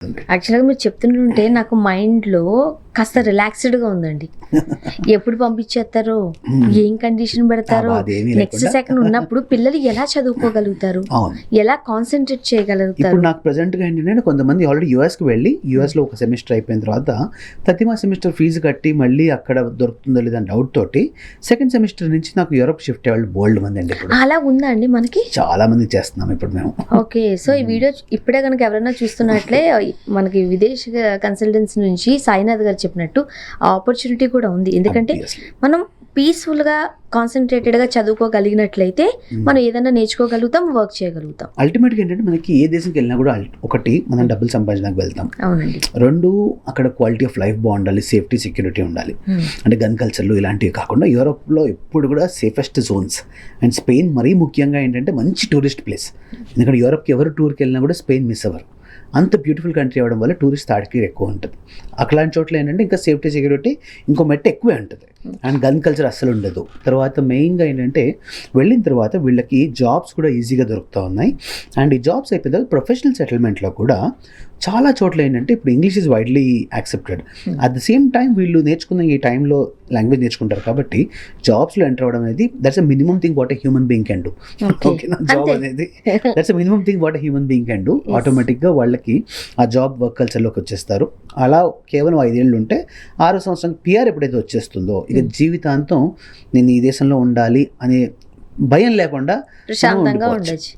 యాక్చువల్గా మీరు చెప్తుంటుంటే నాకు మైండ్లో కాస్త రిలాక్స్డ్గా ఉందండి. ఎప్పుడు పంపించేస్తారో, ఏం కండిషన్ పెడతారో, నెక్స్ట్ సెకండ్ ఉన్నప్పుడు పిల్లలు ఎలా చదువుకోగలుగుతారు, ఎలా కాన్సన్ట్రేట్ చేయగలుగుతారు. ఇప్పుడు నాకు ప్రెసెంట్గా ఏంటంటే కొంతమంది ఆల్రెడీ యూఎస్కి వెళ్ళి యూఎస్లో ఒక సెమిస్టర్ అయిపోయిన తర్వాత ప్రతిమా సెమిస్టర్ ఫీజు కట్టి మళ్ళీ అక్కడ దొరుకుతుందో లేదని డౌట్ తోటి సెకండ్ సెమిస్టర్ నుంచి నాకు యూరోప్ షిఫ్ట్ అయ్యే వాళ్ళు బోల్డ్ మంది అండి. ఇప్పుడు అలా ఉందా అండి? మనకి చాలా మంది చేస్తున్నాం ఇప్పుడు మేము. ఓకే, సో ఈ వీడియో ఇప్పుడే కనుక ఎవరైనా చూస్తున్నట్లే మనకి విదేశీ కన్సల్టెన్సీ నుంచి సాయినాథ్ గారు చెప్పినట్టు ఆపర్చునిటీ కూడా ఉంది. ఎందుకంటే మనం పీస్ఫుల్గా కాన్సన్ట్రేటెడ్గా చదువుకోగలిగినట్లయితే మనం ఏదైనా నేర్చుకోగలుగుతాం, వర్క్ చేయగలుగుతాం. అల్టిమేట్గా ఏంటంటే మనకి ఏ దేశంకి వెళ్ళినా కూడా ఒకటి మనం డబ్బులు సంపాదించడానికి వెళ్తాం. అవునండి. రెండు, అక్కడ క్వాలిటీ ఆఫ్ లైఫ్ బాగుండాలి, సేఫ్టీ సెక్యూరిటీ ఉండాలి. అంటే గన్ కల్చర్లు ఇలాంటివి కాకుండా యూరోప్లో ఎప్పుడు కూడా సేఫెస్ట్ జోన్స్. అండ్ స్పెయిన్ మరీ ముఖ్యంగా ఏంటంటే మంచి టూరిస్ట్ ప్లేస్. ఎందుకంటే యూరోప్కి ఎవరు టూర్కి వెళ్ళినా కూడా స్పెయిన్ మిస్ అవ్వరు. అంత బ్యూటిఫుల్ కంట్రీ అవ్వడం వల్ల టూరిస్ట్ తాడికి ఎక్కువ ఉంటుంది. అట్లాంటి చోట్ల ఏంటంటే ఇంకా సేఫ్టీ సెక్యూరిటీ ఇంకో మెట్టు ఎక్కువే ఉంటుంది. అండ్ గన్ కల్చర్ అస్సలు ఉండదు. తర్వాత మెయిన్గా ఏంటంటే వెళ్ళిన తర్వాత వీళ్ళకి జాబ్స్ కూడా ఈజీగా దొరుకుతూ ఉన్నాయి. అండ్ ఈ జాబ్స్ అయిపోయిన తర్వాత ప్రొఫెషనల్ సెటిల్మెంట్లో కూడా చాలా చోట్ల ఏంటంటే ఇప్పుడు English is widely accepted. At the same time వీళ్ళు నేర్చుకున్న ఈ టైంలో లాంగ్వేజ్ నేర్చుకుంటారు కాబట్టి జాబ్స్లో ఎంటర్ అవ్వడం అనేది that's a minimum thing what a human being can do. ఓకేనా, జాబ్ అనేది that's a minimum thing what a human being can do. ఆటోమేటిక్గా వాళ్ళకి ఆ జాబ్ వర్క్ కల్చర్లోకి వచ్చేస్తారు. అలా కేవలం 5 ఏళ్ళు ఉంటే 6వ సంవత్సరం పిఆర్ ఎప్పుడైతే వచ్చేస్తుందో ఇక జీవితాంతం నేను ఈ దేశంలో ఉండాలి అనే భయం లేకుండా ప్రశాంతంగా ఉండొచ్చు.